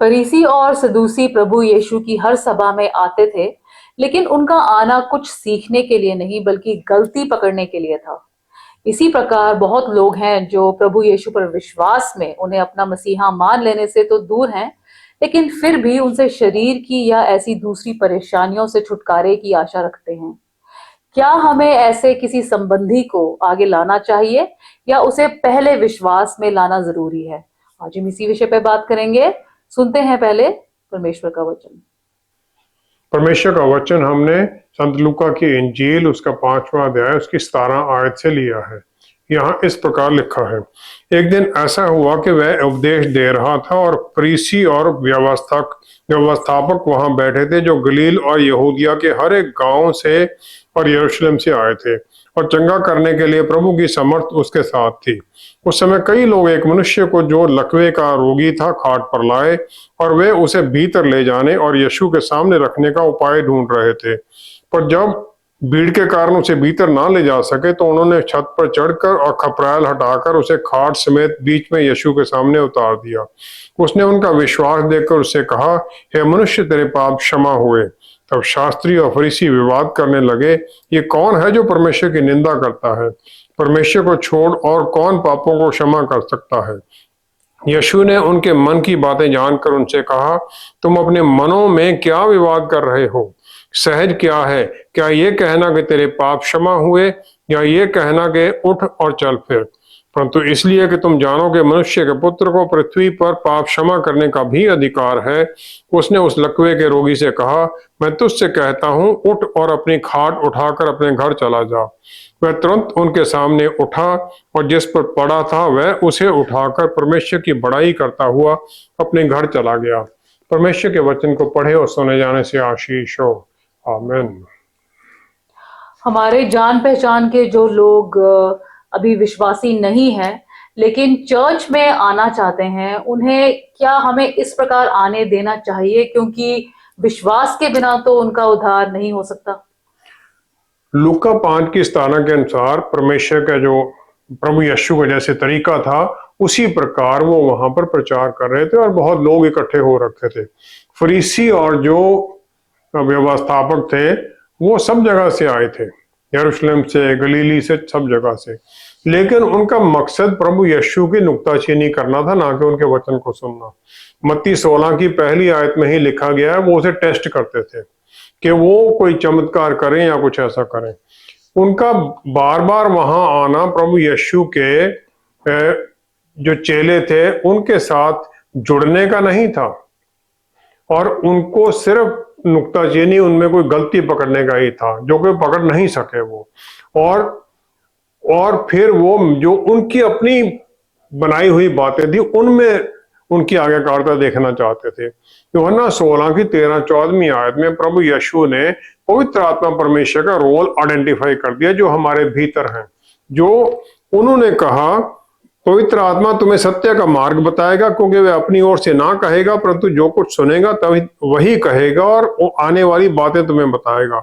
फरीसी और सदूसी प्रभु यीशु की हर सभा में आते थे, लेकिन उनका आना कुछ सीखने के लिए नहीं बल्कि गलती पकड़ने के लिए था। इसी प्रकार बहुत लोग हैं जो प्रभु यीशु पर विश्वास में उन्हें अपना मसीहा मान लेने से तो दूर हैं, लेकिन फिर भी उनसे शरीर की या ऐसी दूसरी परेशानियों से छुटकारे की आशा रखते हैं। क्या हमें ऐसे किसी संबंधी को आगे लाना चाहिए या उसे पहले विश्वास में लाना जरूरी है? आज हम इसी विषय पर बात करेंगे। सुनते हैं पहले परमेश्वर का वचन। परमेश्वर का वचन हमने संत लूका की इंजील उसका 5वां अध्याय उसकी 17 आयत से लिया है। यहाँ इस प्रकार लिखा है, एक दिन ऐसा हुआ कि वह उपदेश दे रहा था और फरीसी और व्यवस्थापक वहां बैठे थे जो गलील और यहूदिया के हर एक गांव से और यरूशलेम से आए थे और चंगा करने के लिए प्रभु की समर्थ उसके साथ थी। उस समय कई लोग एक मनुष्य को जो लकवे का रोगी था खाट पर लाए और वे उसे भीतर ले जाने और यीशु के सामने रखने का उपाय ढूंढ रहे थे, पर जब भीड़ के कारण उसे भीतर ना ले जा सके तो उन्होंने छत पर चढ़कर और खपराल हटाकर उसे खाट समेत बीच में यीशु के सामने उतार दिया। उसने उनका विश्वास देखकर उससे कहा, हे मनुष्य, तेरे पाप क्षमा हुए। तब शास्त्री और फरीसी विवाद करने लगे, ये कौन है जो परमेश्वर की निंदा करता है? परमेश्वर को छोड़ और कौन पापों को क्षमा कर सकता है? यीशु ने उनके मन की बातें जानकर उनसे कहा, तुम अपने मनों में क्या विवाद कर रहे हो? सहज क्या है, क्या ये कहना कि तेरे पाप क्षमा हुए या ये कहना कि उठ और चल फिर? परंतु इसलिए कि तुम जानो कि मनुष्य के पुत्र को पृथ्वी पर पाप क्षमा करने का भी अधिकार है। उसने उस लकवे के रोगी से कहा, मैं तुझसे कहता हूं, उठ और अपनी खाट उठाकर अपने घर चला जा। वह तुरंत उनके सामने उठा और जिस पर पड़ा था वह उसे उठाकर परमेश्वर की बड़ाई करता हुआ अपने घर चला गया। परमेश्वर के वचन को पढ़े और सुने जाने से आशीष हो। आमीन। हमारे जान पहचान के जो लोग अभी विश्वासी नहीं हैं लेकिन चर्च में आना चाहते हैं, उन्हें क्या हमें इस प्रकार आने देना चाहिए, क्योंकि विश्वास के बिना तो उनका उद्धार नहीं हो सकता? लूका 5 की 17 के अनुसार परमेश्वर का जो प्रभु यीशु का जैसे तरीका था उसी प्रकार वो वहां पर प्रचार कर रहे थे और बहुत लोग इकट्ठे हो रखे थे। फरीसी और जो व्यवस्थापक थे वो सब जगह से आए थे, यरूशलेम से, गलीली से, सब जगह से, लेकिन उनका मकसद प्रभु यीशु की नुक्ताचीनी करना था, ना कि उनके वचन को सुनना। मत्ती 16 की पहली आयत में ही लिखा गया है, वो उसे टेस्ट करते थे कि वो कोई चमत्कार करें या कुछ ऐसा करें। उनका बार बार वहां आना प्रभु यीशु के जो चेले थे उनके साथ जुड़ने का नहीं था और उनको सिर्फ नुक्ताचीनी, उनमें कोई गलती पकड़ने का ही था जो कोई पकड़ नहीं सके वो। और फिर वो जो उनकी अपनी बनाई हुई बातें थी उनमें उनकी आज्ञाकारिता देखना चाहते थे। यूहन्ना 16 की 13-14 आयत में प्रभु यीशु ने पवित्र आत्मा परमेश्वर का रोल आइडेंटिफाई कर दिया जो हमारे भीतर है। जो उन्होंने कहा, पवित्र आत्मा तुम्हें सत्य का मार्ग बताएगा, क्योंकि वह अपनी ओर से ना कहेगा परंतु जो कुछ सुनेगा तभी वही कहेगा और आने वाली बातें तुम्हें बताएगा।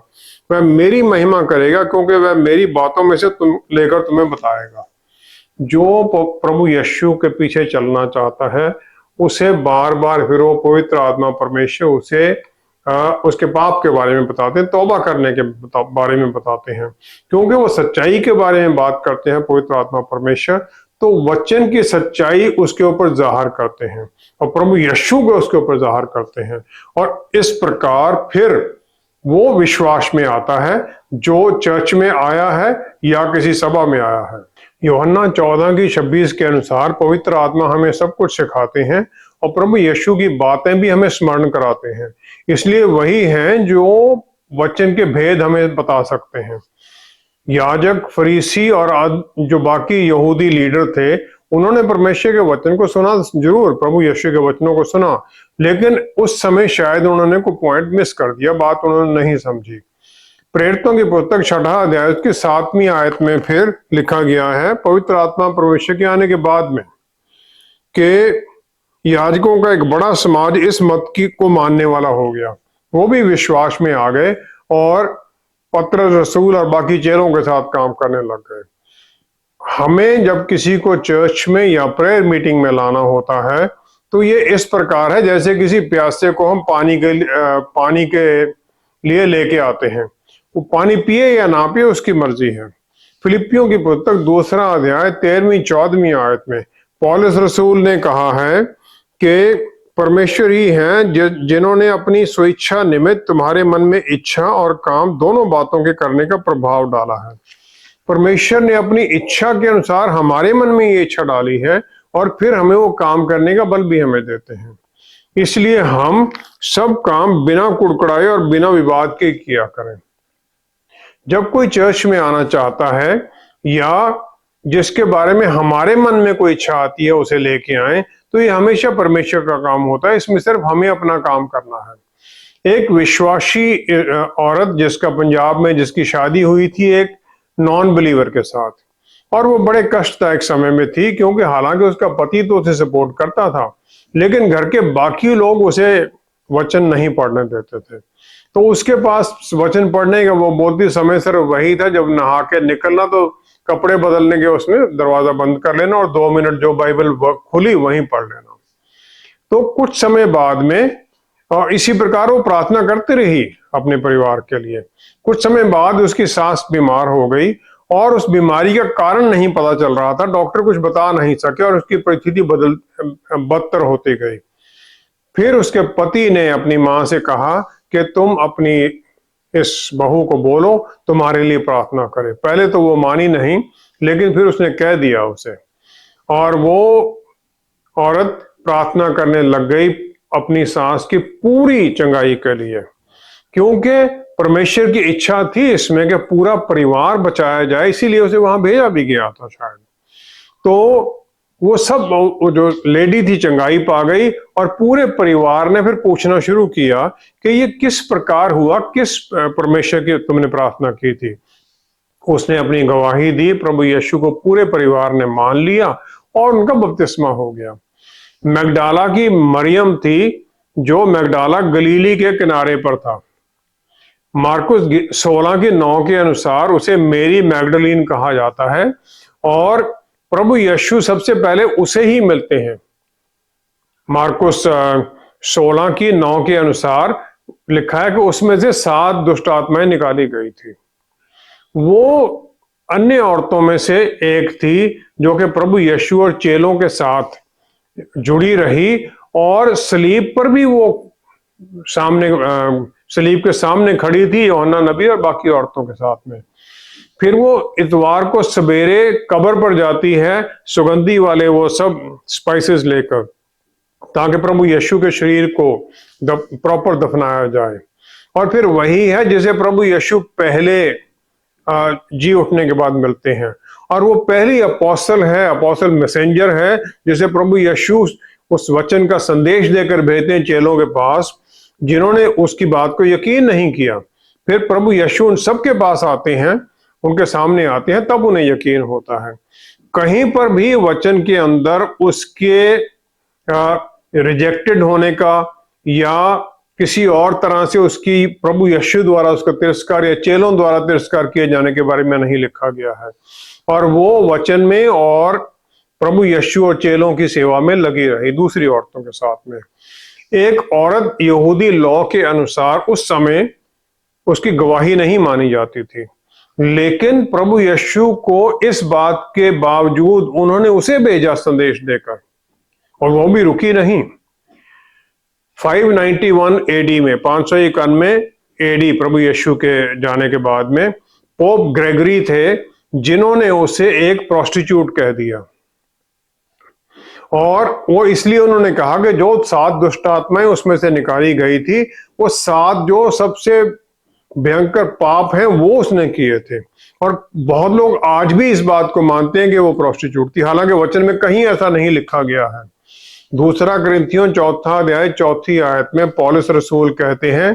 वह मेरी महिमा करेगा क्योंकि वह मेरी बातों में से लेकर तुम्हें बताएगा। जो प्रभु यीशु के पीछे चलना चाहता है उसे बार बार फिर वो पवित्र आत्मा परमेश्वर उसे उसके पाप के बारे में बताते हैं, तौबा करने के बारे में बताते हैं, क्योंकि वो सच्चाई के बारे में बात करते हैं पवित्र आत्मा परमेश्वर, तो वचन की सच्चाई उसके ऊपर जाहिर करते हैं और प्रभु यीशु को उसके ऊपर जाहिर करते हैं। और इस प्रकार फिर वो विश्वास में आता है जो चर्च में आया है या किसी सभा में आया है। यूहन्ना 14 की 26 के अनुसार पवित्र आत्मा हमें सब कुछ सिखाते हैं और प्रभु यीशु की बातें भी हमें स्मरण कराते हैं, इसलिए वही हैं जो वचन के भेद हमें बता सकते हैं। याजक, फरीसी और जो बाकी यहूदी लीडर थे उन्होंने परमेश्वर के वचन को सुना, जरूर प्रभु यीशु के वचनों को सुना, लेकिन उस समय शायद उन्होंने कोई पॉइंट मिस कर दिया, बात उन्होंने नहीं समझी। प्रेरितों की पुस्तक 6 अध्याय की 7वीं आयत में फिर लिखा गया है, पवित्र आत्मा परमेश्वर के आने के बाद में, कि याजकों का एक बड़ा समाज इस मत को मानने वाला हो गया, वो भी विश्वास में आ गए और पतरस, रसूल और बाकी चेलों के साथ काम करने लग गए। हमें जब किसी को चर्च में या प्रेयर मीटिंग में लाना होता है तो ये इस प्रकार है जैसे किसी प्यासे को हम पानी के लिए लेके आते हैं, वो पानी पिए या ना पिए उसकी मर्जी है। फिलिपियों की पुस्तक 2 अध्याय 13-14 आयत में पौलुस रसूल ने कहा है कि परमेश्वर ही हैं जिन्होंने अपनी स्वेच्छा निमित्त तुम्हारे मन में इच्छा और काम दोनों बातों के करने का प्रभाव डाला है। परमेश्वर ने अपनी इच्छा के अनुसार हमारे मन में ये इच्छा डाली है और फिर हमें वो काम करने का बल भी हमें देते हैं। इसलिए हम सब काम बिना कुड़कुड़ाए और बिना विवाद के किया करें। जब कोई चर्च में आना चाहता है या जिसके बारे में हमारे मन में कोई इच्छा आती है उसे लेके आए, तो ये हमेशा परमेश्वर का काम होता है। इसमें सिर्फ हमें अपना काम करना है। एक विश्वासी औरत जिसका पंजाब में जिसकी शादी हुई थी एक नॉन बिलीवर के साथ, और वो बड़े कष्टदायक समय में थी, क्योंकि हालांकि उसका पति तो उसे सपोर्ट करता था, लेकिन घर के बाकी लोग उसे वचन नहीं पढ़ने देते थे। तो उसके पास वचन पढ़ने का वो बोलती समय सिर्फ वही था, जब नहा के निकलना तो कपड़े बदलने के उसमें दरवाजा बंद कर लेना और 2 मिनट जो बाइबल खुली वहीं पढ़ लेना। तो कुछ समय बाद में और इसी प्रकार वो प्रार्थना करती रही अपने परिवार के लिए। कुछ समय बाद उसकी सास बीमार हो गई और उस बीमारी का कारण नहीं पता चल रहा था, डॉक्टर कुछ बता नहीं सके और उसकी परिस्थिति बदतर होती गई। फिर उसके पति ने अपनी मां से कहा कि तुम अपनी इस बहू को बोलो तुम्हारे लिए प्रार्थना करे। पहले तो वो मानी नहीं, लेकिन फिर उसने कह दिया उसे, और वो औरत प्रार्थना करने लग गई अपनी सास की पूरी चंगाई के लिए, क्योंकि परमेश्वर की इच्छा थी इसमें कि पूरा परिवार बचाया जाए, इसीलिए उसे वहां भेजा भी गया था शायद। तो वो जो लेडी थी चंगाई पा गई और पूरे परिवार ने फिर पूछना शुरू किया कि ये किस प्रकार हुआ, किस परमेश्वर की तुमने प्रार्थना की थी। उसने अपनी गवाही दी, प्रभु यीशु को पूरे परिवार ने मान लिया और उनका बपतिस्मा हो गया। मैगडाला की मरियम थी, जो मैगडाला गलीली के किनारे पर था। मार्कुस 16:9 के अनुसार उसे मेरी मैगडलीन कहा जाता है और प्रभु यीशु सबसे पहले उसे ही मिलते हैं। मार्कुस 16:9 के अनुसार लिखा है कि उसमें से 7 दुष्ट आत्माएं निकाली गई थी। वो अन्य औरतों में से एक थी जो कि प्रभु यीशु और चेलों के साथ जुड़ी रही और सलीब पर भी वो सलीब के सामने खड़ी थी, यूहन्ना नबी और बाकी औरतों के साथ में। फिर वो इतवार को सवेरे कब्र पर जाती है सुगंधी वाले वो सब स्पाइसेस लेकर, ताकि प्रभु यीशु के शरीर को प्रॉपर दफनाया जाए। और फिर वही है जिसे प्रभु यीशु पहले जी उठने के बाद मिलते हैं, और वो पहली अपोस्टल है, अपोस्टल मैसेंजर है, जिसे प्रभु यीशु उस वचन का संदेश देकर भेजते हैं चेलों के पास, जिन्होंने उसकी बात को यकीन नहीं किया। फिर प्रभु यीशु उन सबके पास आते हैं, उनके सामने आते हैं, तब उन्हें यकीन होता है। कहीं पर भी वचन के अंदर उसके रिजेक्टेड होने का या किसी और तरह से उसकी प्रभु यीशु द्वारा उसका तिरस्कार या चेलों द्वारा तिरस्कार किए जाने के बारे में नहीं लिखा गया है। और वो वचन में और प्रभु यीशु और चेलों की सेवा में लगी रही दूसरी औरतों के साथ में। एक औरत यहूदी लॉ के अनुसार उस समय उसकी गवाही नहीं मानी जाती थी, लेकिन प्रभु यीशु को इस बात के बावजूद उन्होंने उसे भेजा संदेश देकर, और वो भी रुकी नहीं। 591 एडी में 591 एडी प्रभु यीशु के जाने के बाद में पोप ग्रेगरी थे, जिन्होंने उसे एक प्रोस्टिट्यूट कह दिया। और वो इसलिए उन्होंने कहा कि जो 7 दुष्ट आत्माएं उसमें से निकाली गई थी, वो 7 जो सबसे भयंकर पाप हैं वो उसने किए थे। और बहुत लोग आज भी इस बात को मानते हैं कि वो प्रोस्टिट्यूट थी, हालांकि वचन में कहीं ऐसा नहीं लिखा गया है। 2 कुरिन्थियों 4 अध्याय 4 आयत में पौलुस रसूल कहते हैं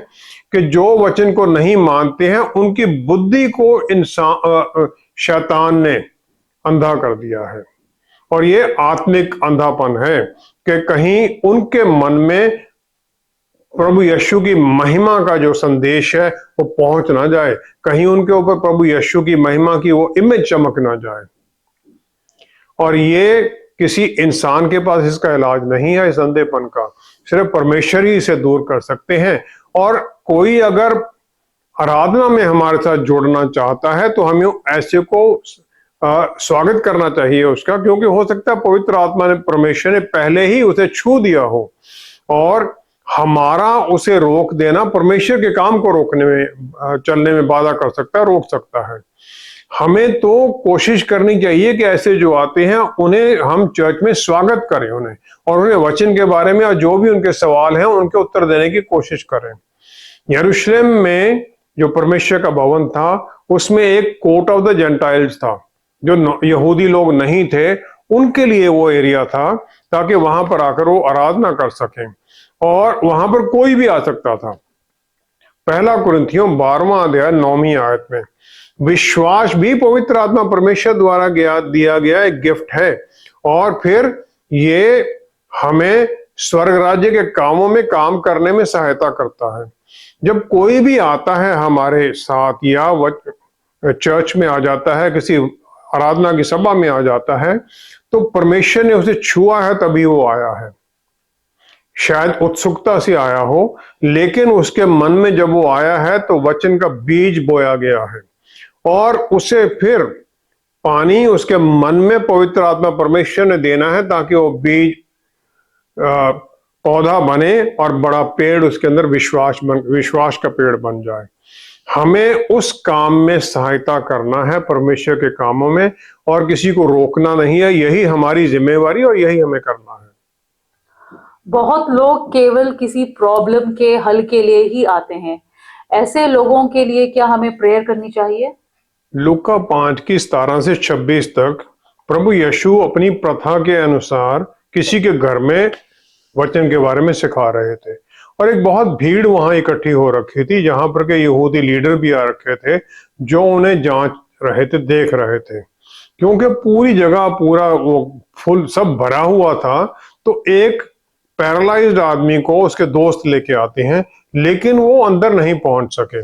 कि जो वचन को नहीं मानते हैं उनकी बुद्धि को शैतान ने अंधा कर दिया है। और ये आत्मिक अंधापन है कि कहीं उनके मन में प्रभु यीशु की महिमा का जो संदेश है वो पहुंच ना जाए, कहीं उनके ऊपर प्रभु यीशु की महिमा की वो इमेज चमक ना जाए। और ये किसी इंसान के पास इसका इलाज नहीं है, इस अंधेपन का सिर्फ परमेश्वर ही इसे दूर कर सकते हैं। और कोई अगर आराधना में हमारे साथ जुड़ना चाहता है तो हमें ऐसे को स्वागत करना चाहिए उसका, क्योंकि हो सकता है पवित्र आत्मा ने, परमेश्वर ने पहले ही उसे छू दिया हो और हमारा उसे रोक देना परमेश्वर के काम को रोकने में, चलने में बाधा कर सकता है, रोक सकता है। हमें तो कोशिश करनी चाहिए कि ऐसे जो आते हैं उन्हें हम चर्च में स्वागत करें, उन्हें और उन्हें वचन के बारे में और जो भी उनके सवाल हैं उनके उत्तर देने की कोशिश करें। यरूशलेम में जो परमेश्वर का भवन था उसमें एक कोर्ट ऑफ द जेंटाइल्स था, जो यहूदी लोग नहीं थे उनके लिए वो एरिया था, ताकि वहां पर आकर वो आराधना कर सकें और वहां पर कोई भी आ सकता था। पहला कुरिन्थियों 12वां अध्याय 9वीं आयत में, विश्वास भी पवित्र आत्मा परमेश्वर द्वारा दिया गया एक गिफ्ट है और फिर ये हमें स्वर्ग राज्य के कामों में काम करने में सहायता करता है। जब कोई भी आता है हमारे साथ या चर्च में आ जाता है, किसी आराधना की सभा में आ जाता है, तो परमेश्वर ने उसे छुआ है तभी वो आया है। शायद उत्सुकता से आया हो, लेकिन उसके मन में जब वो आया है तो वचन का बीज बोया गया है और उसे फिर पानी उसके मन में पवित्र आत्मा परमेश्वर ने देना है, ताकि वो बीज पौधा बने और बड़ा पेड़ उसके अंदर विश्वास का पेड़ बन जाए। हमें उस काम में सहायता करना है, परमेश्वर के कामों में, और किसी को रोकना नहीं है। यही हमारी जिम्मेवारी और यही हमें करना है। बहुत लोग केवल किसी प्रॉब्लम के हल के लिए ही आते हैं। ऐसे लोगों के लिए क्या हमें प्रेयर करनी चाहिए? लूका 5 की 17 से 26 तक प्रभु यीशु अपनी प्रथा के अनुसार किसी के घर में वचन के बारे में सिखा रहे थे और एक बहुत भीड़ वहां इकट्ठी हो रखी थी, जहां पर के यहूदी लीडर भी आ रखे थे जो उन्हें जांच रहे थे, देख रहे थे। क्योंकि पूरी जगह पूरा वो फुल सब भरा हुआ था, तो एक पैरालाइज्ड आदमी को उसके दोस्त लेके आते हैं, लेकिन वो अंदर नहीं पहुंच सके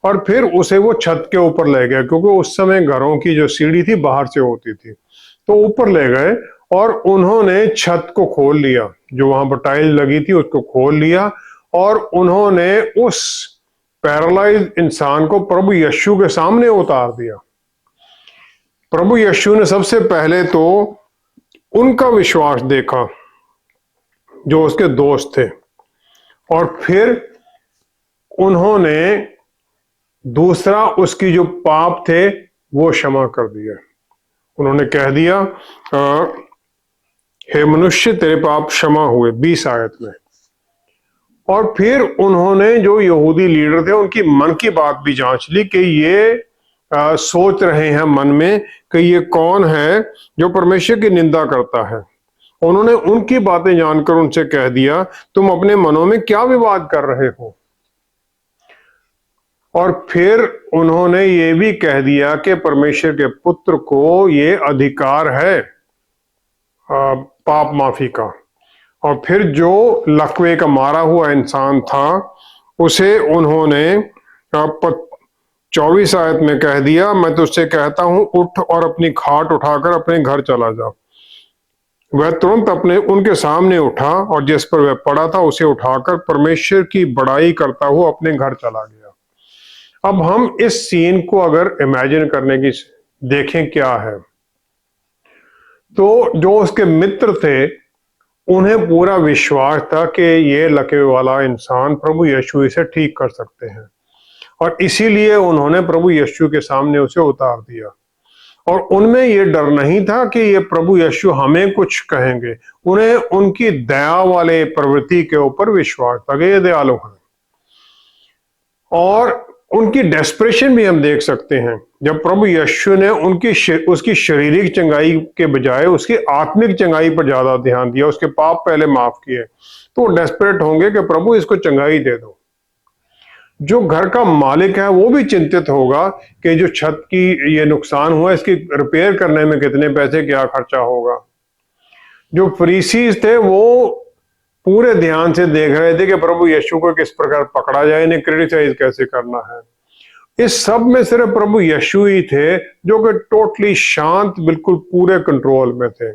और फिर उसे वो छत के ऊपर ले गए, क्योंकि उस समय घरों की जो सीढ़ी थी बाहर से होती थी, तो ऊपर ले गए और उन्होंने छत को खोल लिया, जो वहां पर टाइल लगी थी उसको खोल लिया और उन्होंने उस पैरालाइज इंसान को प्रभु यीशु के सामने उतार दिया। प्रभु यीशु ने सबसे पहले तो उनका विश्वास देखा जो उसके दोस्त थे, और फिर उन्होंने दूसरा उसकी जो पाप थे वो क्षमा कर दिया। उन्होंने कह दिया, हे मनुष्य तेरे पाप क्षमा हुए, 20 आयत में। और फिर उन्होंने जो यहूदी लीडर थे उनकी मन की बात भी जांच ली कि ये सोच रहे हैं मन में कि ये कौन है जो परमेश्वर की निंदा करता है। उन्होंने उनकी बातें जानकर उनसे कह दिया, तुम अपने मनों में क्या विवाद कर रहे हो। और फिर उन्होंने ये भी कह दिया कि परमेश्वर के पुत्र को ये अधिकार है पाप माफी का। और फिर जो लकवे का मारा हुआ इंसान था उसे उन्होंने 24 आयत में कह दिया, मैं तुझसे कहता हूं उठ और अपनी खाट उठाकर अपने घर चला जा। वह तुरंत उनके सामने उठा और जिस पर वह पड़ा था उसे उठाकर परमेश्वर की बड़ाई करता हुआ अपने घर चला गया। अब हम इस सीन को अगर इमेजिन करने की देखें क्या है, तो जो उसके मित्र थे उन्हें पूरा विश्वास था कि ये लकवे वाला इंसान प्रभु यीशु इसे ठीक कर सकते हैं, और इसीलिए उन्होंने प्रभु यीशु के सामने उसे उतार दिया। और उनमें ये डर नहीं था कि ये प्रभु यीशु हमें कुछ कहेंगे, उन्हें उनकी दया वाले प्रवृत्ति के ऊपर विश्वास था कि ये दयालु हैं। और उनकी डेस्परेशन भी हम देख सकते हैं, जब प्रभु यीशु ने उसकी शारीरिक चंगाई के बजाय उसकी आत्मिक चंगाई पर ज्यादा ध्यान दिया, उसके पाप पहले माफ किए, तो वो डेस्परेट होंगे कि प्रभु इसको चंगाई दे दो। जो घर का मालिक है वो भी चिंतित होगा कि जो छत की ये नुकसान हुआ इसकी रिपेयर करने में कितने पैसे क्या खर्चा होगा। जो फरीसीज थे वो पूरे ध्यान से देख रहे थे कि प्रभु यीशु को किस प्रकार पकड़ा जाए, इन्हें क्रिटिसाइज कैसे करना है। इस सब में सिर्फ प्रभु यीशु ही थे जो कि टोटली शांत, बिल्कुल पूरे कंट्रोल में थे।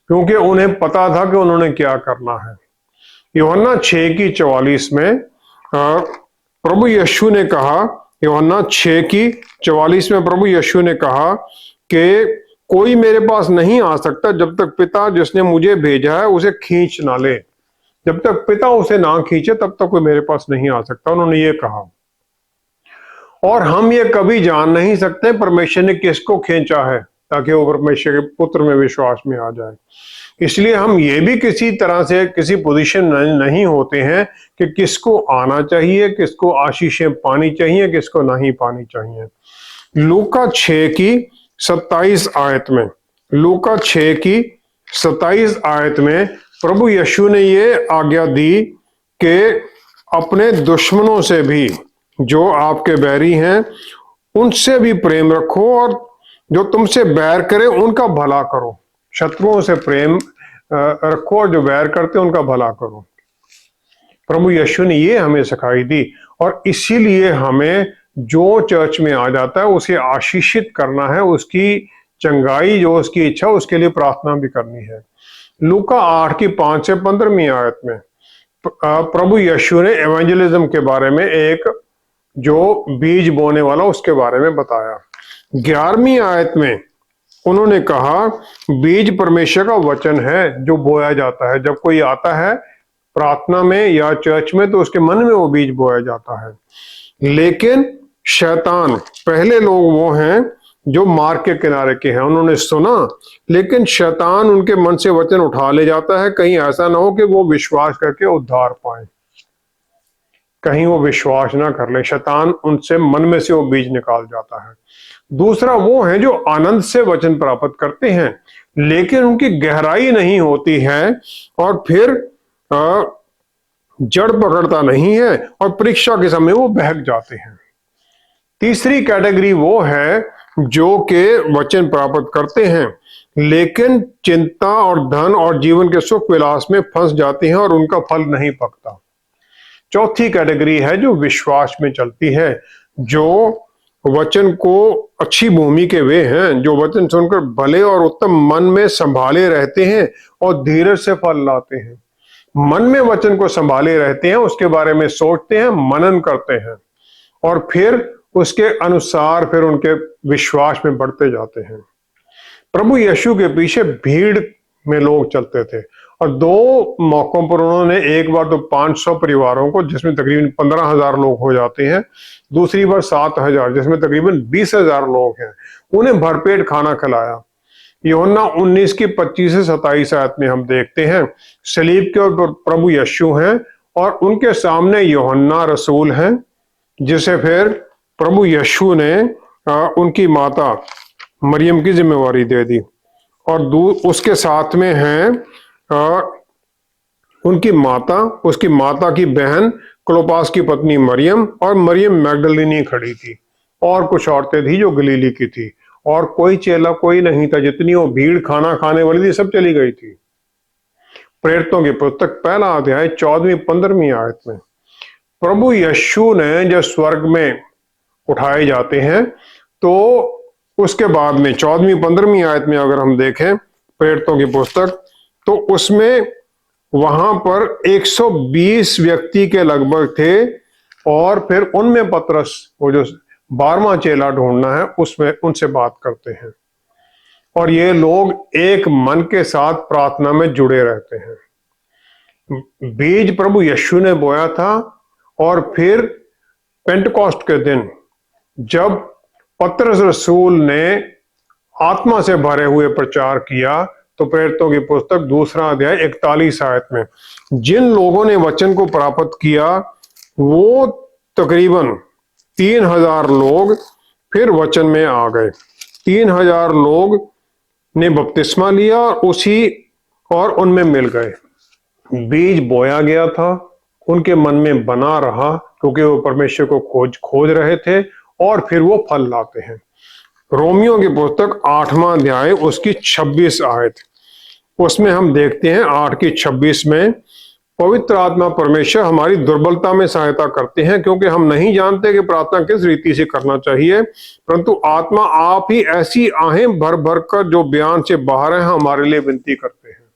क्योंकि उन्हें पता था कि उन्होंने क्या करना है। यूहन्ना 6:44 में प्रभु यीशु ने कहा, यूहन्ना 6:44 में प्रभु यीशु ने कहा कि कोई मेरे पास नहीं आ सकता जब तक पिता जिसने मुझे भेजा है उसे खींच ना ले। जब तक पिता उसे ना खींचे तब तक कोई मेरे पास नहीं आ सकता, उन्होंने ये कहा। और हम ये कभी जान नहीं सकते परमेश्वर ने किसको खींचा है ताकि वो परमेश्वर के पुत्र में विश्वास में आ जाए। इसलिए हम ये भी किसी तरह से किसी पोजीशन नहीं होते हैं कि किसको आना चाहिए, किसको आशीषें पानी चाहिए, किसको नहीं पानी चाहिए। लूका 6:27 आयत में, लूका 6:27 आयत में प्रभु यीशु ने ये आज्ञा दी कि अपने दुश्मनों से भी, जो आपके बैरी हैं उनसे भी प्रेम रखो, और जो तुमसे बैर करे उनका भला करो। शत्रुओं से प्रेम रखो और जो बैर करते उनका भला करो। प्रभु यीशु ने ये हमें सिखाई दी, और इसीलिए हमें जो चर्च में आ जाता है उसे आशीषित करना है, उसकी चंगाई जो उसकी इच्छा उसके लिए प्रार्थना भी करनी है। लूका 8:5 से 15 आयत में प्रभु यीशु ने एवेंजलिज्म के बारे में, एक जो बीज बोने वाला उसके बारे में बताया। 11वीं आयत में उन्होंने कहा बीज परमेश्वर का वचन है जो बोया जाता है। जब कोई आता है प्रार्थना में या चर्च में तो उसके मन में वो बीज बोया जाता है। लेकिन शैतान, पहले लोग वो हैं जो मार्ग के किनारे के हैं, उन्होंने सुना लेकिन शैतान उनके मन से वचन उठा ले जाता है, कहीं ऐसा ना हो कि वो विश्वास करके उद्धार पाए, कहीं वो विश्वास ना कर ले, शैतान उनसे मन में से वो बीज निकाल जाता है। दूसरा वो है जो आनंद से वचन प्राप्त करते हैं लेकिन उनकी गहराई नहीं होती है और फिर जड़ पकड़ता नहीं है और परीक्षा के समय वो बहक जाते हैं। तीसरी कैटेगरी वो है जो के वचन प्राप्त करते हैं लेकिन चिंता और धन और जीवन के सुख विलास में फंस जाते हैं और उनका फल नहीं पकता। चौथी कैटेगरी है जो विश्वास में चलती है, जो वचन को अच्छी भूमि के वे हैं, जो वचन सुनकर भले और उत्तम मन में संभाले रहते हैं और धीरज से फल लाते हैं। मन में वचन को संभाले रहते हैं, उसके बारे में सोचते हैं, मनन करते हैं और फिर उसके अनुसार फिर उनके विश्वास में बढ़ते जाते हैं। प्रभु यीशु के पीछे भीड़ में लोग चलते थे और 2 मौकों पर उन्होंने, एक बार तो 500 परिवारों को जिसमें तकरीबन 15,000 लोग हो जाते हैं, दूसरी बार 7,000 जिसमें तकरीबन 20,000 लोग हैं, उन्हें भरपेट खाना खिलाया। यूहन्ना 19:25 से 27 आयत में हम देखते हैं सलीब के ऊपर प्रभु यीशु हैं और उनके सामने यूहन्ना रसूल हैं जिसे फिर प्रभु यीशु ने उनकी माता मरियम की जिम्मेवारी दे दी और उसके साथ में हैं उनकी माता, उसकी माता की बहन क्लोपास की पत्नी मरियम और मरियम मैगदलिनी खड़ी थी और कुछ औरतें थी जो गलीली की थी और कोई चेला कोई नहीं था। जितनी वो भीड़ खाना खाने वाली थी सब चली गई थी। प्रेरितों की पुस्तक 1 अध्याय 14-15 आयत में प्रभु यीशु ने जब स्वर्ग में उठाए जाते हैं तो उसके बाद में 14-15 आयत में अगर हम देखें प्रेरितों की पुस्तक तो उसमें वहां पर 120 व्यक्ति के लगभग थे और फिर उनमें पतरस, वो जो 12वां चेला ढूंढना है, उसमें उनसे बात करते हैं और ये लोग एक मन के साथ प्रार्थना में जुड़े रहते हैं। बीज प्रभु यीशु ने बोया था और फिर पेंटकोस्ट के दिन जब पतरस रसूल ने आत्मा से भरे हुए प्रचार किया तो प्रेरितों की पुस्तक 2 अध्याय 41 आयत में जिन लोगों ने वचन को प्राप्त किया वो तकरीबन 3,000 लोग फिर वचन में आ गए। 3,000 लोग ने बपतिस्मा लिया और उनमें मिल गए। बीज बोया गया था, उनके मन में बना रहा क्योंकि वो परमेश्वर को खोज रहे थे और फिर वो फल लाते हैं। रोमियो की पुस्तक 8वां अध्याय उसकी 26 आयत, उसमें हम देखते हैं 8:26 में पवित्र आत्मा परमेश्वर हमारी दुर्बलता में सहायता करते हैं क्योंकि हम नहीं जानते कि प्रार्थना किस रीति से करना चाहिए, परंतु आत्मा आप ही ऐसी आहें भर भर कर जो बयान से बाहर है हमारे लिए विनती करते हैं।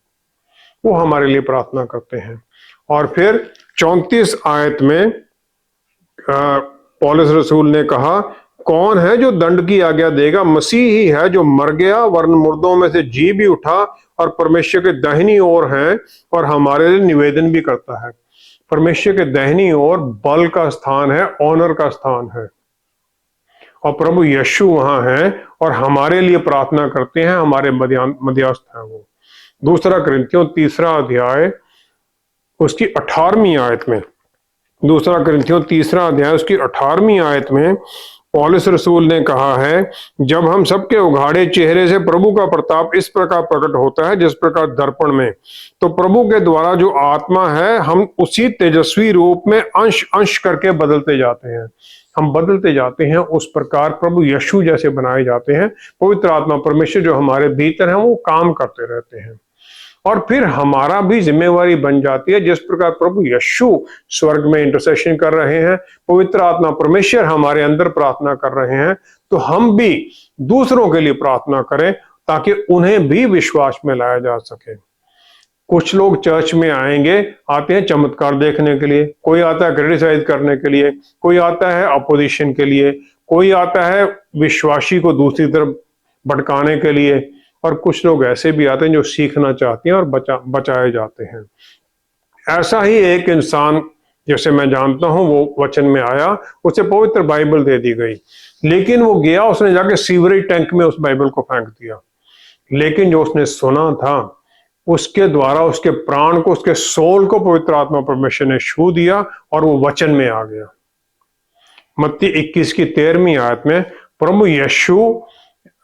वो हमारे लिए प्रार्थना करते हैं। और फिर 34 आयत में पौलुस रसूल ने कहा, कौन है जो दंड की आज्ञा देगा? मसीह ही है जो मर गया, वरन मुर्दों में से जी भी उठा और परमेश्वर के दाहिनी ओर है और हमारे लिए निवेदन भी करता है। परमेश्वर के दाहिनी ओर बल का स्थान है, ऑनर का स्थान है, और प्रभु यीशु वहां है और हमारे लिए प्रार्थना करते हैं, हमारे मध्यस्थ हैं वो। दूसरा कुरिन्थियों 3 अध्याय उसकी 18वीं आयत में, दूसरा कुरिन्थियों 3 अध्याय उसकी 18वीं आयत में पौलुस रसूल ने कहा है, जब हम सबके उघाड़े चेहरे से प्रभु का प्रताप इस प्रकार प्रकट होता है जिस प्रकार दर्पण में, तो प्रभु के द्वारा जो आत्मा है हम उसी तेजस्वी रूप में अंश अंश करके बदलते जाते हैं। हम बदलते जाते हैं उस प्रकार प्रभु यीशु जैसे बनाए जाते हैं। पवित्र आत्मा परमेश्वर जो हमारे भीतर है वो काम करते रहते हैं, और फिर हमारा भी जिम्मेवारी बन जाती है, जिस प्रकार प्रभु यीशु स्वर्ग में इंटरसेशन कर रहे हैं, पवित्र आत्मा परमेश्वर हमारे अंदर प्रार्थना कर रहे हैं, तो हम भी दूसरों के लिए प्रार्थना करें ताकि उन्हें भी विश्वास में लाया जा सके। कुछ लोग चर्च में आते हैं चमत्कार देखने के लिए, कोई आता है क्रिटिसाइज करने के लिए, कोई आता है अपोजिशन के लिए, कोई आता है विश्वासी को दूसरी तरफ भटकाने के लिए, और कुछ लोग ऐसे भी आते हैं जो सीखना चाहते हैं और बचाए जाते हैं। ऐसा ही एक इंसान जैसे मैं जानता हूं, वो वचन में आया, उसे पवित्र बाइबल दे दी गई, लेकिन वो गया, उसने जाके सीवरेज टैंक में उस बाइबल को फेंक दिया। लेकिन जो उसने सुना था उसके द्वारा उसके प्राण को, उसके सोल को पवित्र आत्मा परमेश्वर ने छू दिया और वो वचन में आ गया। मत्ती 21 की 13वीं आयत में प्रभु यीशु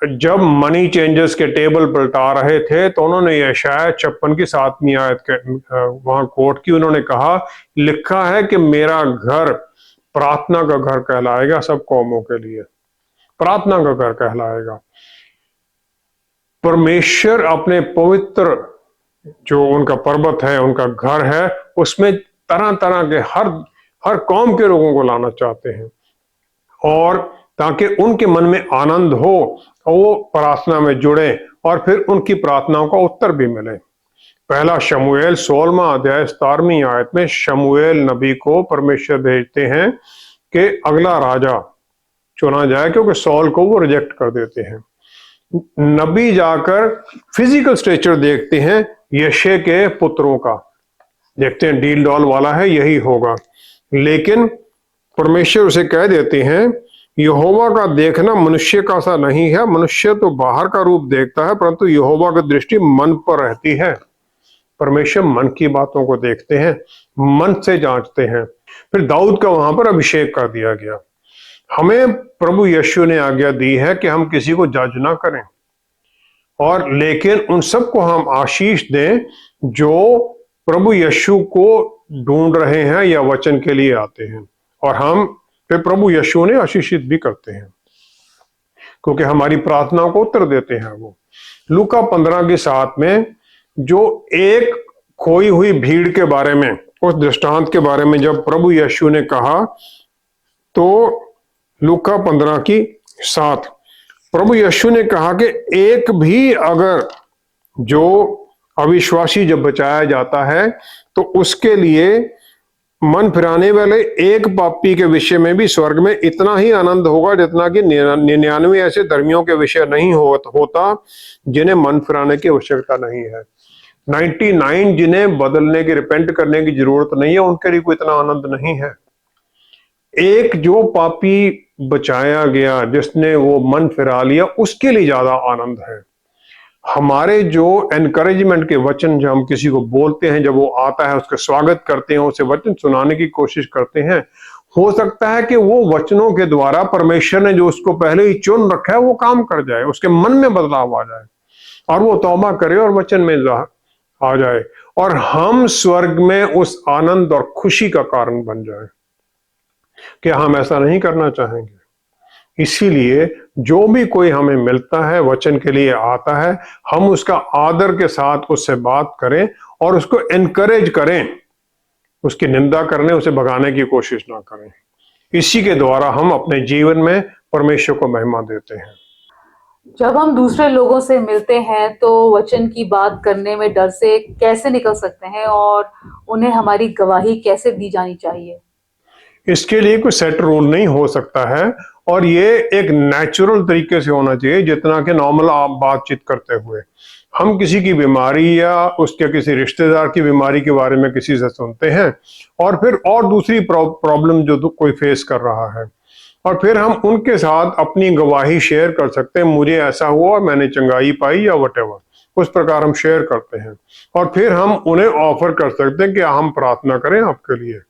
जब मनी चेंजर्स के टेबल पलटा रहे थे तो उन्होंने यशायाह 56 की 7वीं आयत के वहां कोट की। उन्होंने कहा, लिखा है कि मेरा घर प्रार्थना का घर कहलाएगा, सब कौमों के लिए प्रार्थना का घर कहलाएगा। परमेश्वर अपने पवित्र जो उनका पर्वत है, उनका घर है, उसमें तरह तरह के हर कौम के लोगों को लाना चाहते हैं, और ताकि उनके मन में आनंद हो और वो प्रार्थना में जुड़े और फिर उनकी प्रार्थनाओं का उत्तर भी मिले। पहला शमूएल 16वां अध्याय 17वीं आयत में शमूएल नबी को परमेश्वर भेजते हैं कि अगला राजा चुना जाए, क्योंकि सौल को वो रिजेक्ट कर देते हैं। नबी जाकर फिजिकल स्ट्रेचर देखते हैं, यशे के पुत्रों का देखते हैं, डील डॉल वाला है, यही होगा। लेकिन परमेश्वर उसे कह देते हैं, यहोवा का देखना मनुष्य का सा नहीं है, मनुष्य तो बाहर का रूप देखता है परंतु यहोवा की दृष्टि मन पर रहती है। परमेश्वर मन की बातों को देखते हैं, मन से जांचते हैं। फिर दाऊद का वहां पर अभिषेक कर दिया गया। हमें प्रभु यीशु ने आज्ञा दी है कि हम किसी को जज ना करें, और लेकिन उन सबको हम आशीष दें जो प्रभु यीशु को ढूंढ रहे हैं या वचन के लिए आते हैं, और हम फिर प्रभु यीशु ने आशीषित भी करते हैं क्योंकि हमारी प्रार्थनाओं को उत्तर देते हैं वो। लूका 15 की 7 में जो एक खोई हुई भीड़ के बारे में, उस दृष्टांत के बारे में जब प्रभु यीशु ने कहा, तो लूका 15 की 7 प्रभु यीशु ने कहा कि एक भी अगर जो अविश्वासी जब बचाया जाता है तो उसके लिए मन फिराने वाले एक पापी के विषय में भी स्वर्ग में इतना ही आनंद होगा जितना कि 99 ऐसे धर्मियों के विषय नहीं होता जिन्हें मन फिराने की आवश्यकता नहीं है। 99 जिन्हें बदलने की, रिपेंट करने की जरूरत नहीं है, उनके लिए कोई इतना आनंद नहीं है। एक जो पापी बचाया गया, जिसने वो मन फिरा लिया, उसके लिए ज्यादा आनंद है। हमारे जो एनकरेजमेंट के वचन जो हम किसी को बोलते हैं, जब वो आता है उसका स्वागत करते हैं, उसे वचन सुनाने की कोशिश करते हैं, हो सकता है कि वो वचनों के द्वारा परमेश्वर ने जो उसको पहले ही चुन रखा है वो काम कर जाए, उसके मन में बदलाव आ जाए और वो तौबा करे और वचन में आ जाए, और हम स्वर्ग में उस आनंद और खुशी का कारण बन जाए। क्या हम ऐसा नहीं करना चाहेंगे? इसीलिए जो भी कोई हमें मिलता है, वचन के लिए आता है, हम उसका आदर के साथ उससे बात करें और उसको एनकरेज करें, उसकी निंदा करने, उसे भगाने की कोशिश ना करें। इसी के द्वारा हम अपने जीवन में परमेश्वर को महिमा देते हैं। जब हम दूसरे लोगों से मिलते हैं तो वचन की बात करने में डर से कैसे निकल सकते हैं और उन्हें हमारी गवाही कैसे दी जानी चाहिए? इसके लिए कोई सेट रूल नहीं हो सकता है, और ये एक नेचुरल तरीके से होना चाहिए, जितना कि नॉर्मल आप बातचीत करते हुए। हम किसी की बीमारी या उसके किसी रिश्तेदार की बीमारी के बारे में किसी से सुनते हैं, और फिर और दूसरी प्रॉब्लम जो कोई फेस कर रहा है, और फिर हम उनके साथ अपनी गवाही शेयर कर सकते हैं, मुझे ऐसा हुआ, मैंने चंगाई पाई या वटेवर, उस प्रकार हम शेयर करते हैं। और फिर हम उन्हें ऑफर कर सकते हैं कि हम प्रार्थना करें आपके लिए।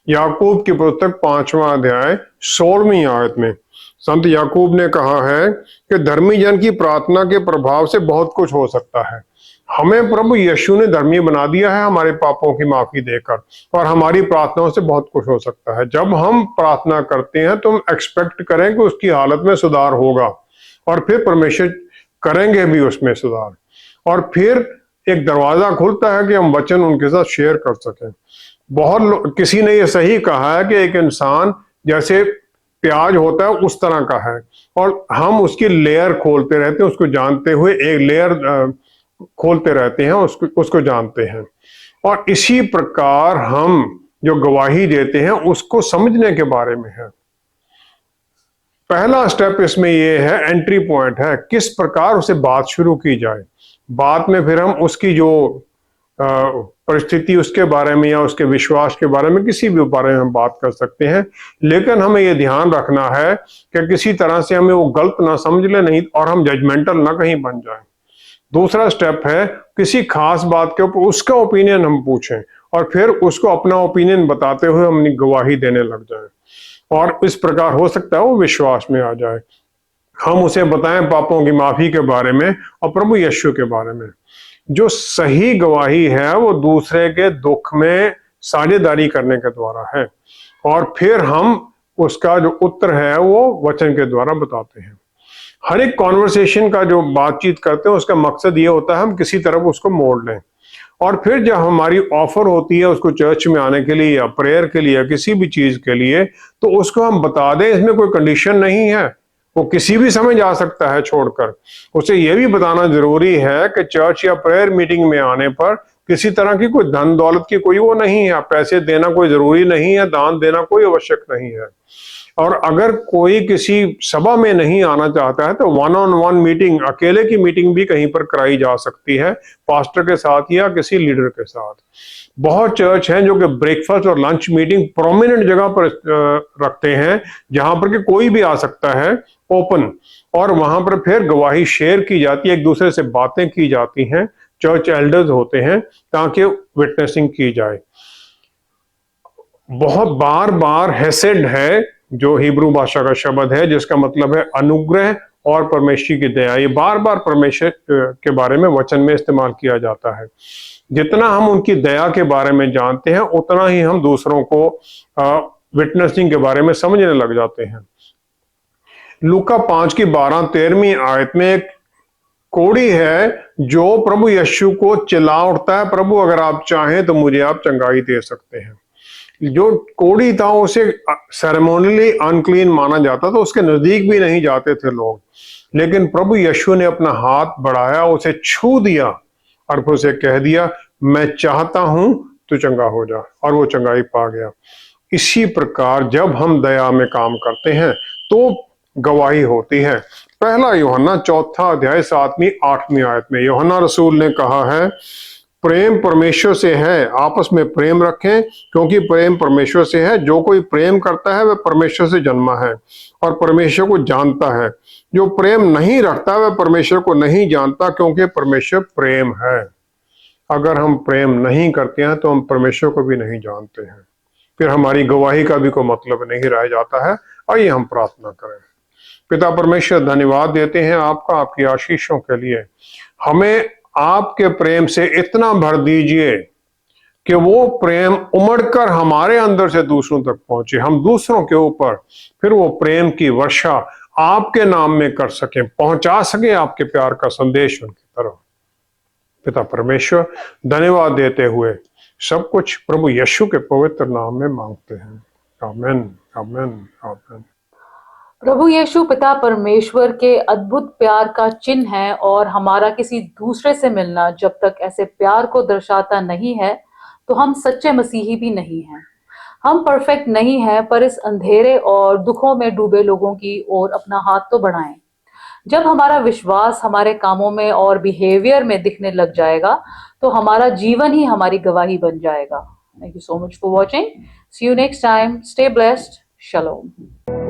याकूब की पुस्तक 5वां अध्याय 16वीं आयत में संत याकूब ने कहा है कि धर्मी जन की प्रार्थना के प्रभाव से बहुत कुछ हो सकता है। हमें प्रभु यीशु ने धर्मी बना दिया है हमारे पापों की माफी देकर, और हमारी प्रार्थनाओं से बहुत कुछ हो सकता है। जब हम प्रार्थना करते हैं तो हम एक्सपेक्ट करें कि उसकी हालत में सुधार होगा, और फिर परमेश्वर करेंगे भी उसमें सुधार, और फिर एक दरवाजा खुलता है कि हम वचन उनके साथ शेयर कर सकें। किसी ने ये सही कहा है कि एक इंसान जैसे प्याज होता है उस तरह का है, और हम उसकी लेयर खोलते रहते हैं, उसको जानते हुए एक लेयर खोलते रहते हैं, उसको जानते हैं। और इसी प्रकार हम जो गवाही देते हैं उसको समझने के बारे में है। पहला स्टेप इसमें ये है, एंट्री पॉइंट है, किस प्रकार उसे बात शुरू की जाए। बाद में फिर हम उसकी जो परिस्थिति उसके बारे में या उसके विश्वास के बारे में किसी भी बारे में हम बात कर सकते हैं, लेकिन हमें यह ध्यान रखना है कि किसी तरह से हमें वो गलत ना समझ ले, नहीं, और हम जजमेंटल ना कहीं बन जाए। दूसरा स्टेप है, किसी खास बात के ऊपर उसका ओपिनियन हम पूछें, और फिर उसको अपना ओपिनियन बताते हुए हम अपनी गवाही देने लग जाएं, और इस प्रकार हो सकता है वो विश्वास में आ जाए। हम उसे बताएं पापों की माफी के बारे में और प्रभु यीशु के बारे में। जो सही गवाही है वो दूसरे के दुख में साझेदारी करने के द्वारा है, और फिर हम उसका जो उत्तर है वो वचन के द्वारा बताते हैं। हर एक कॉन्वर्सेशन का जो बातचीत करते हैं उसका मकसद ये होता है हम किसी तरफ उसको मोड़ लें, और फिर जब हमारी ऑफर होती है उसको चर्च में आने के लिए या प्रेयर के लिए या किसी भी चीज के लिए, तो उसको हम बता दें इसमें कोई कंडीशन नहीं है, वो किसी भी समय जा सकता है छोड़कर। उसे यह भी बताना जरूरी है कि चर्च या प्रेयर मीटिंग में आने पर किसी तरह की कोई धन दौलत की कोई वो नहीं है, पैसे देना कोई जरूरी नहीं है, दान देना कोई आवश्यक नहीं है। और अगर कोई किसी सभा में नहीं आना चाहता है तो वन ऑन वन मीटिंग, अकेले की मीटिंग भी कहीं पर कराई जा सकती है, पास्टर के साथ या किसी लीडर के साथ। बहुत चर्च हैं जो कि ब्रेकफास्ट और लंच मीटिंग प्रोमिनेंट जगह पर रखते हैं, जहां पर कि कोई भी आ सकता है, ओपन, और वहां पर फिर गवाही शेयर की जाती है, एक दूसरे से बातें की जाती हैं, चर्च एल्डर्स होते हैं ताकि विटनेसिंग की जाए। बहुत बार बार हेसेड है जो हिब्रू भाषा का शब्द है, जिसका मतलब है अनुग्रह और परमेश्वर की दया। ये बार बार परमेश्वर के बारे में वचन में इस्तेमाल किया जाता है। जितना हम उनकी दया के बारे में जानते हैं उतना ही हम दूसरों को विटनेसिंग के बारे में समझने लग जाते हैं। लूका 5 की 12-13वीं आयत में एक कोढ़ी है जो प्रभु यीशु को चिल्ला उठता है, प्रभु अगर आप चाहें तो मुझे आप चंगाई दे सकते हैं। जो कोढ़ी था उसे सेरेमोनियली अनक्लीन माना जाता था, उसके नजदीक भी नहीं जाते थे लोग, लेकिन प्रभु यीशु ने अपना हाथ बढ़ाया, उसे छू दिया और फिर उसे कह दिया, मैं चाहता हूं तू चंगा हो जा, और वो चंगाई पा गया। इसी प्रकार जब हम दया में काम करते हैं तो गवाही होती है। पहला यूहन्ना 4 अध्याय 7-8वीं आयत में यूहन्ना रसूल ने कहा है, प्रेम परमेश्वर से है, आपस में प्रेम रखें क्योंकि प्रेम परमेश्वर से है। जो कोई प्रेम करता है वह परमेश्वर से जन्मा है और परमेश्वर को जानता है। जो प्रेम नहीं रखता वह परमेश्वर को नहीं जानता क्योंकि परमेश्वर प्रेम है। अगर हम प्रेम नहीं करते हैं तो हम परमेश्वर को भी नहीं जानते हैं, फिर हमारी गवाही का भी कोई मतलब नहीं रह जाता है। आइए हम प्रार्थना करें। पिता परमेश्वर, धन्यवाद देते हैं आपका, आपकी आशीषों के लिए। हमें आपके प्रेम से इतना भर दीजिए कि वो प्रेम उमड़कर हमारे अंदर से दूसरों तक पहुंचे, हम दूसरों के ऊपर फिर वो प्रेम की वर्षा आपके नाम में कर सकें, पहुंचा सके आपके प्यार का संदेश उनकी तरफ। पिता परमेश्वर, धन्यवाद देते हुए सब कुछ प्रभु यीशु के पवित्र नाम में मांगते हैं, आमीन, आमीन, आमीन। प्रभु यीशु पिता परमेश्वर के अद्भुत प्यार का चिन्ह है और हमारा किसी दूसरे से मिलना जब तक ऐसे प्यार को दर्शाता नहीं है तो हम सच्चे मसीही भी नहीं हैं। हम परफेक्ट नहीं हैं, पर इस अंधेरे और दुखों में डूबे लोगों की ओर अपना हाथ तो बढ़ाएं। जब हमारा विश्वास हमारे कामों में और बिहेवियर में दिखने लग जाएगा तो हमारा जीवन ही हमारी गवाही बन जाएगा। Thank you so much for watching. See you next time. Stay blessed. शलोम।